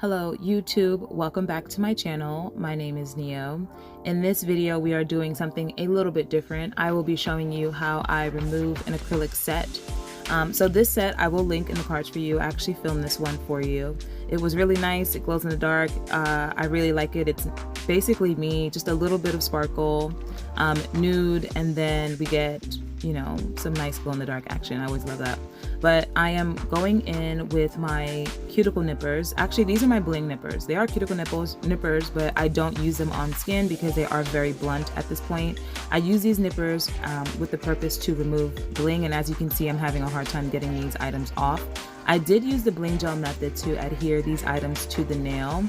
Hello YouTube, welcome back to my channel. My name is Neo. In this video we are doing something a little bit different. I will be showing you how I remove an acrylic set. So this set I will link in the cards for you. I actually filmed this one for you. It was really nice. It glows in the dark. I really like it. It's basically me, just a little bit of sparkle, nude, and then we get, you know, some nice glow in the dark action. I always love that. But I am going in with my cuticle nippers. Actually, these are my bling nippers. They are cuticle nippers, but I don't use them on skin because they are very blunt at this point. I use these nippers with the purpose to remove bling, and as you can see, I'm having a hard time getting these items off. I did use the bling gel method to adhere these items to the nail,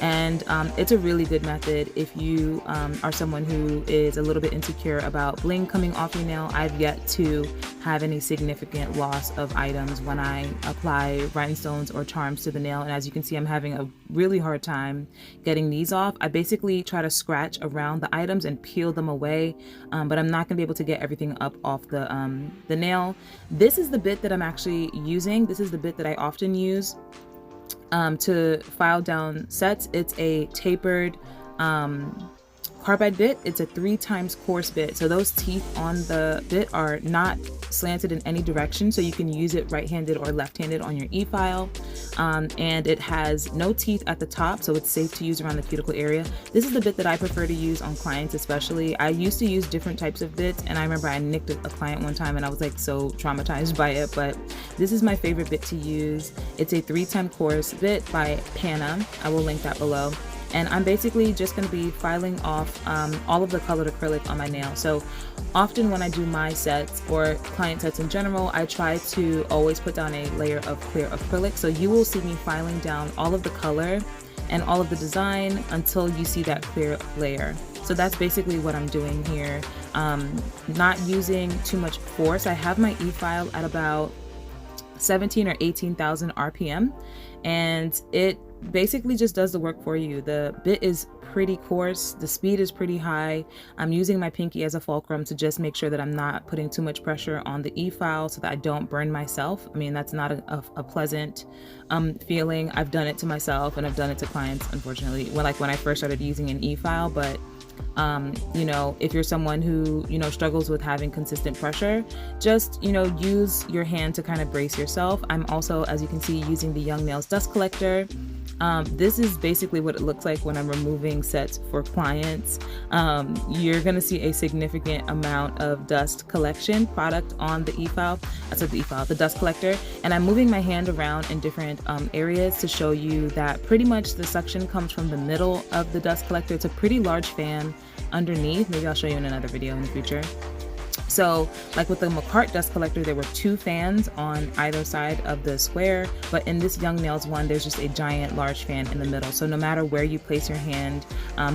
and it's a really good method if you are someone who is a little bit insecure about bling coming off your nail. I've yet to have any significant loss of items when I apply rhinestones or charms to the nail, and as you can see, I'm having a really hard time getting these off. I basically try to scratch around the items and peel them away, but I'm not gonna be able to get everything up off the nail. This is the bit that I'm actually using. This is the bit that I often use to file down sets. It's a tapered carbide bit. It's a 3 times coarse bit, so those teeth on the bit are not slanted in any direction, so you can use it right-handed or left-handed on your e-file, and it has no teeth at the top, so it's safe to use around the cuticle area. This is the bit that I prefer to use on clients especially. I used to use different types of bits, and I remember I nicked a client one time and I was like so traumatized by it, but this is my favorite bit to use. It's a 3 times coarse bit by Pana. I will link that below. And I'm basically just going to be filing off all of the colored acrylic on my nail. So often when I do my sets or client sets in general, I try to always put down a layer of clear acrylic. So you will see me filing down all of the color and all of the design until you see that clear layer. So that's basically what I'm doing here. Not using too much force. I have my e-file at about 17 or 18,000 RPM, and it basically just does the work for you. The bit is pretty coarse, the speed is pretty high. I'm using my pinky as a fulcrum to just make sure that I'm not putting too much pressure on the e-file so that I don't burn myself. I mean, that's not a pleasant feeling. I've done it to myself and I've done it to clients, unfortunately, when I first started using an e-file. But you know, if you're someone who, you know, struggles with having consistent pressure, just, you know, use your hand to kind of brace yourself. I'm also, as you can see, using the Young Nails dust collector. This is basically what it looks like when I'm removing sets for clients. You're gonna see a significant amount of dust collection product on the e-file. I said the e-file, the dust collector, and I'm moving my hand around in different areas to show you that pretty much the suction comes from the middle of the dust collector. It's a pretty large fan underneath. Maybe I'll show you in another video in the future. So like with the McCart dust collector, there were 2 fans on either side of the square, but in this Young Nails one, there's just a giant large fan in the middle. So no matter where you place your hand,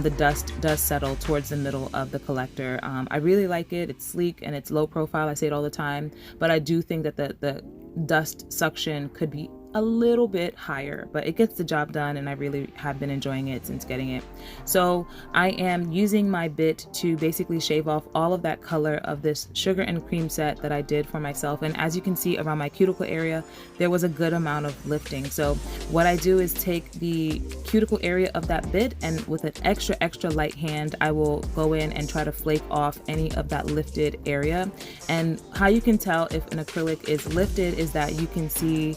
the dust does settle towards the middle of the collector. I really like it. It's sleek and it's low profile. I say it all the time, but I do think that the dust suction could be a little bit higher, but it gets the job done, and I really have been enjoying it since getting it. So I am using my bit to basically shave off all of that color of this sugar and cream set that I did for myself, and as you can see around my cuticle area, there was a good amount of lifting. So what I do is take the cuticle area of that bit, and with an extra light hand, I will go in and try to flake off any of that lifted area. And how you can tell if an acrylic is lifted is that you can see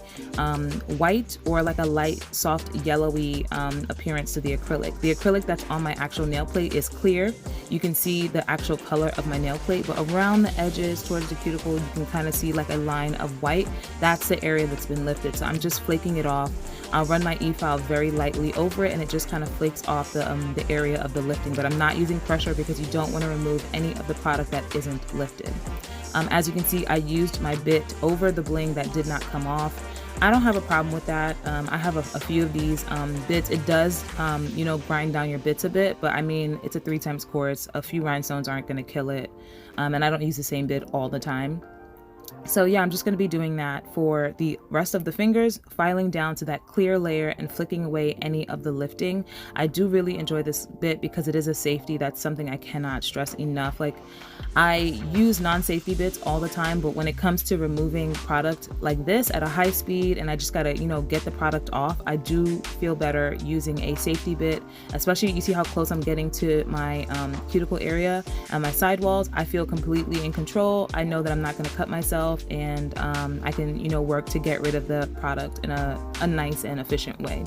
white or like a light soft yellowy appearance to the acrylic. The acrylic that's on my actual nail plate is clear. You can see the actual color of my nail plate, but around the edges towards the cuticle, you can kind of see like a line of white. That's the area that's been lifted. So I'm just flaking it off. I'll run my e-file very lightly over it, and it just kind of flakes off the area of the lifting, but I'm not using pressure because you don't want to remove any of the product that isn't lifted. As you can see, I used my bit over the bling that did not come off. I don't have a problem with that. I have a few of these bits. It does, you know, grind down your bits a bit, but I mean, it's a 3 times coarse. A few rhinestones aren't going to kill it, and I don't use the same bit all the time. So yeah, I'm just going to be doing that for the rest of the fingers, filing down to that clear layer and flicking away any of the lifting. I do really enjoy this bit because it is a safety. That's something I cannot stress enough. Like, I use non-safety bits all the time, but when it comes to removing product like this at a high speed and I just gotta, get the product off, I do feel better using a safety bit. Especially, you see how close I'm getting to my cuticle area and my sidewalls. I feel completely in control. I know that I'm not gonna cut myself, and I can work to get rid of the product in a nice and efficient way.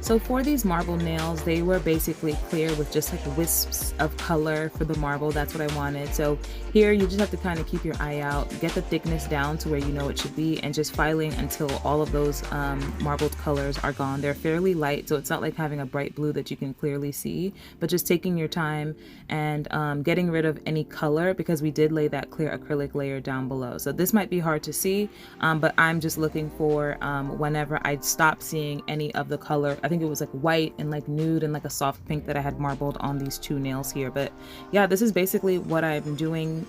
So for these marble nails, they were basically clear with just like wisps of color for the marble. That's what I wanted. So here you just have to kind of keep your eye out, get the thickness down to where you know it should be, and just filing until all of those marbled colors are gone. They're fairly light, so it's not like having a bright blue that you can clearly see, but just taking your time and getting rid of any color, because we did lay that clear acrylic layer down below. So this might be hard to see, but I'm just looking for whenever I stop seeing any of the color. I think it was like white and like nude and like a soft pink that I had marbled on these two nails here. But yeah, this is basically what I'm doing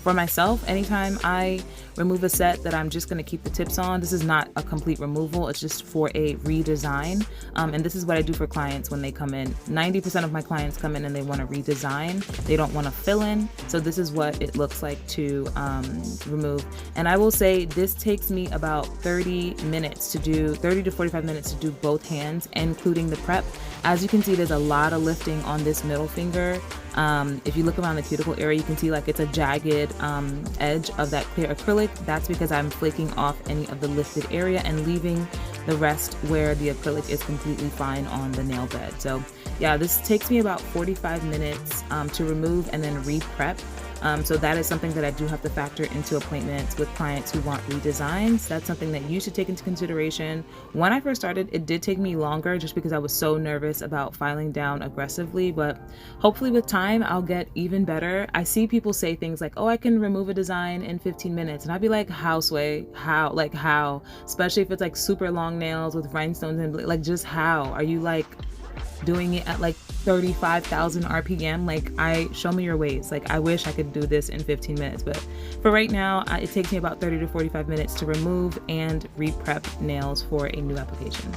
for myself. Anytime I remove a set that I'm just going to keep the tips on, this is not a complete removal, it's just for a redesign. And this is what I do for clients when they come in. 90% of my clients come in and they want to redesign, they don't want to fill in. So this is what it looks like to remove. And I will say this takes me about 30 to 45 minutes to do both hands, including the prep. As you can see, there's a lot of lifting on this middle finger. If you look around the cuticle area, you can see like it's a jagged edge of that clear acrylic. That's because I'm flaking off any of the lifted area and leaving the rest where the acrylic is completely fine on the nail bed. So yeah, this takes me about 45 minutes to remove and then re-prep. So that is something that I do have to factor into appointments with clients who want redesigns. That's something that you should take into consideration. When I first started, it did take me longer just because I was so nervous about filing down aggressively, but hopefully with time, I'll get even better. I see people say things like, oh, I can remove a design in 15 minutes. And I'd be like, how, Sway? How? Like how? Especially if it's like super long nails with rhinestones and like just how? Are you like doing it at like 35,000 RPM. Like, show me your ways. Like, I wish I could do this in 15 minutes, but for right now, it takes me about 30 to 45 minutes to remove and re-prep nails for a new application.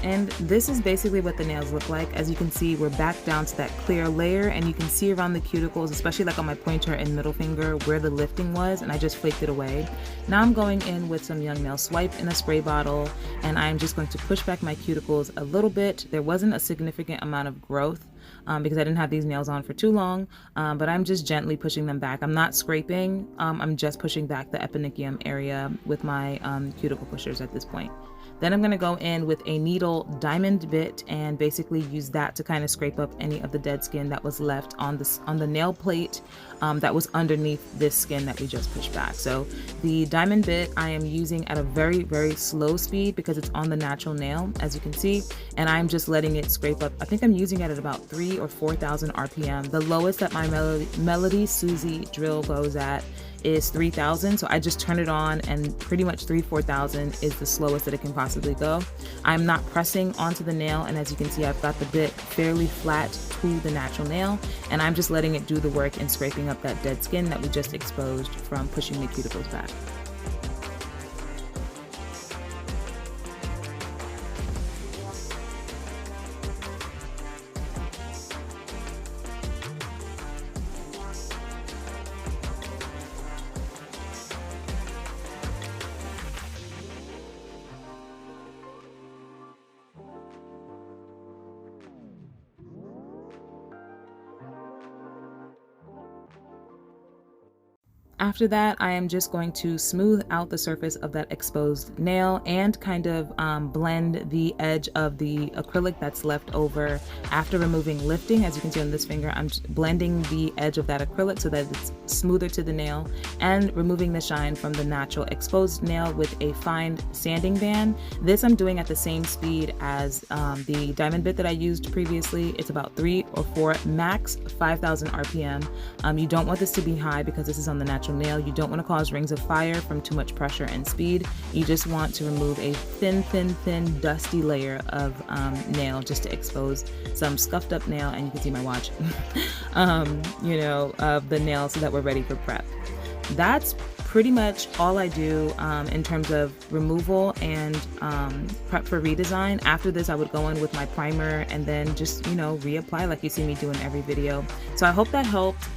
And this is basically what the nails look like. As you can see, we're back down to that clear layer, and you can see around the cuticles, especially like on my pointer and middle finger, where the lifting was, and I just flaked it away. Now I'm going in with some Young Nail Swipe in a spray bottle, and I'm just going to push back my cuticles a little bit. There wasn't a significant amount of growth because I didn't have these nails on for too long, but I'm just gently pushing them back. I'm not scraping, I'm just pushing back the eponychium area with my cuticle pushers at this point. Then I'm going to go in with a needle diamond bit and basically use that to kind of scrape up any of the dead skin that was left on the nail plate that was underneath this skin that we just pushed back. So the diamond bit I am using at a very, very slow speed because it's on the natural nail, as you can see, and I'm just letting it scrape up. I think I'm using it at about 3,000 or 4,000 RPM. The lowest that my Melody Susie drill goes at is 3,000, so I just turn it on, and pretty much 4,000 is the slowest that it can possibly go. I'm not pressing onto the nail, and as you can see, I've got the bit fairly flat to the natural nail, and I'm just letting it do the work in scraping up that dead skin that we just exposed from pushing the cuticles back. After that, I am just going to smooth out the surface of that exposed nail and kind of blend the edge of the acrylic that's left over after removing lifting. As you can see on this finger, I'm blending the edge of that acrylic so that it's smoother to the nail and removing the shine from the natural exposed nail with a fine sanding band. This I'm doing at the same speed as the diamond bit that I used previously. It's about 3 or 4, max 5,000 RPM. You don't want this to be high because this is on the natural nail. You don't want to cause rings of fire from too much pressure and speed. You just want to remove a thin dusty layer of nail just to expose some scuffed up nail, and you can see my watch, you know, of the nail so that we're ready for prep. That's pretty much all I do in terms of removal and prep for redesign. After this, I would go in with my primer and then just, you know, reapply like you see me do in every video. So I hope that helped.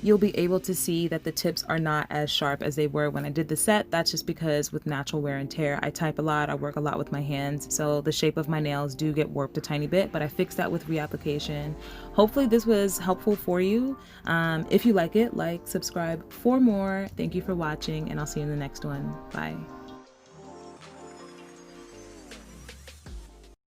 You'll be able to see that the tips are not as sharp as they were when I did the set. That's just because with natural wear and tear, I type a lot, I work a lot with my hands, so the shape of my nails do get warped a tiny bit, but I fixed that with reapplication. Hopefully this was helpful for you. If you like it, like, subscribe for more. Thank you for watching, and I'll see you in the next one. Bye.